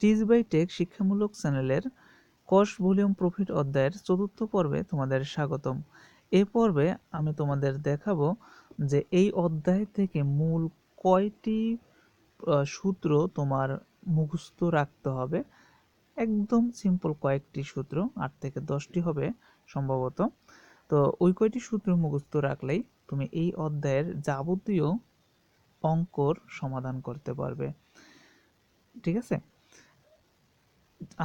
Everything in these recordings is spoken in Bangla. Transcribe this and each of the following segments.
টিচ বাই টেক শিক্ষামূলক চ্যানেলের কস্ট ভলিউম প্রফিট অধ্যায়ের ৪র্থ পর্বে তোমাদের স্বাগতম। এই পর্বে আমি তোমাদের দেখাবো যে এই অধ্যায় থেকে মূল কয়টি সূত্র তোমার মুখস্থ রাখতে হবে। একদম সিম্পল কয়েকটি সূত্র, ৮ থেকে ১০টি হবে সম্ভবত। তো ওই কয়টি সূত্র মুখস্থ রাখলেই তুমি এই অধ্যায়ের যাবতীয় অঙ্কর সমাধান করতে পারবে। ঠিক আছে?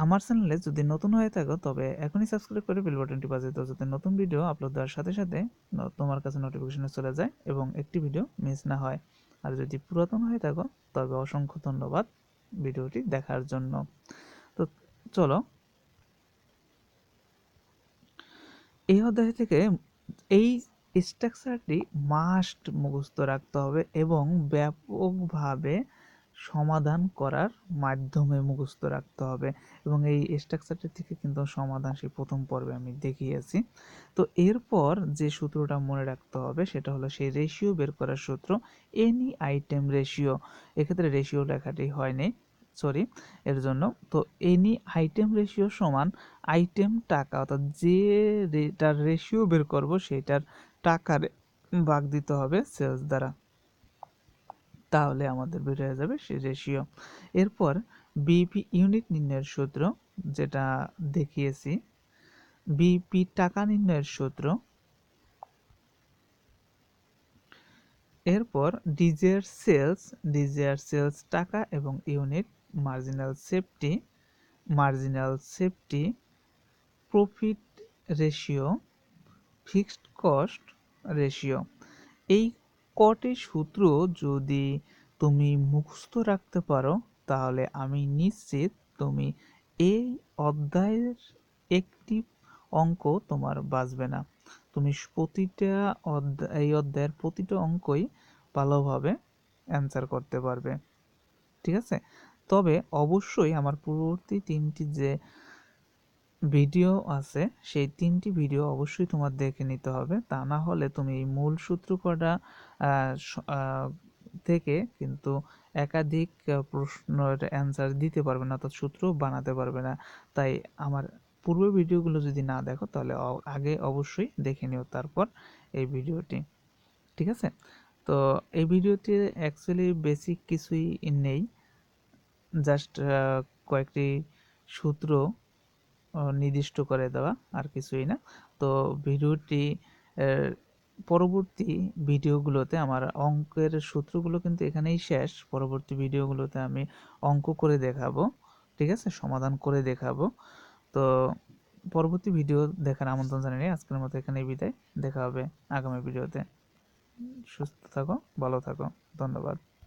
আমার চ্যানেলে যদি নতুন হয়ে থাকো তবে এখনই সাবস্ক্রাইব করে বেল বাটনটি বাজিয়ে দাও, যাতে নতুন ভিডিও আপলোড দেওয়ার সাথে সাথে তোমার কাছে নোটিফিকেশনে চলে যায় এবং একটি ভিডিও মিস না হয়। আর যদি পুরাতন হয়ে থাকো তবে অসংখ্য ধন্যবাদ ভিডিওটি দেখার জন্য। তো চলো, এই অধ্যায় থেকে এই স্ট্রাকচারটি মাস্ট মুখস্থ রাখতে হবে এবং ব্যাপকভাবে সমাধান করার মাধ্যমে মুখস্থ রাখতে হবে। এবং এই স্ট্রাকচারটি থেকে কিন্তু সমাধান সেই প্রথম পর্বে আমি দেখিয়েছি। তো এরপর যে সূত্রটা মনে রাখতে হবে সেটা হলো সেই রেশিও বের করার সূত্র, এনি আইটেম রেশিও। এক্ষেত্রে রেশিও লেখাটি হয়নি, সরি এর জন্য। তো এনি আইটেম রেশিও সমান আইটেম টাকা, অর্থাৎ যেটার রেশিও বের করব সেটার টাকার ভাগ দিতে হবে সেলস দ্বারা, তাহলে আমাদের বের হয়ে যাবে সেই রেশিও। এরপর বিপি ইউনিট নির্ণয়ের সূত্র যেটা দেখিয়েছি, বিপি টাকা নির্ণয়ের সূত্র। এরপর ডিজের সেলস টাকা এবং unit, marginal safety, profit ratio, fixed cost ratio. এই কটি সূত্র যদি তুমি মুখস্থ রাখতে পারো তাহলে আমি নিশ্চিত তুমি এই অধ্যায়ের একটি অঙ্ক তোমার বাঁচবে না। তুমি প্রতিটা এই অধ্যায়ের প্রতিটা অঙ্কই ভালোভাবে অ্যান্সার করতে পারবে। ঠিক আছে? তবে অবশ্যই আমার পূর্ববর্তী ৩টি যে ভিডিও আছে সেই ৩টি ভিডিও অবশ্যই তোমার দেখে নিতে হবে, তা না হলে তুমি এই মূল সূত্র কটা থেকে কিন্তু একাধিক প্রশ্নের অ্যান্সার দিতে পারবে না, অর্থাৎ সূত্র বানাতে পারবে না। তাই আমার পূর্বের ভিডিওগুলো যদি না দেখো তাহলে আগে অবশ্যই দেখে নিও তারপর এই ভিডিওটি। ঠিক আছে? তো এই ভিডিওতে অ্যাকচুয়ালি বেসিক কিছুই নেই, জাস্ট কয়েকটি সূত্র নির্দিষ্ট করে দেওয়া, আর কিছুই না। তো ভিডিওটি পরবর্তী ভিডিওগুলোতে আমার অঙ্কের সূত্রগুলো কিন্তু এখানেই শেষ। পরবর্তী ভিডিওগুলোতে আমি অঙ্ক করে দেখাবো, ঠিক আছে, সমাধান করে দেখাবো। তো পরবর্তী ভিডিও দেখার আমন্ত্রণ জানিয়ে আজকের মতো এখানেই বিদায়। দেখা হবে আগামী ভিডিওতে। সুস্থ থাকো, ভালো থাকো, ধন্যবাদ।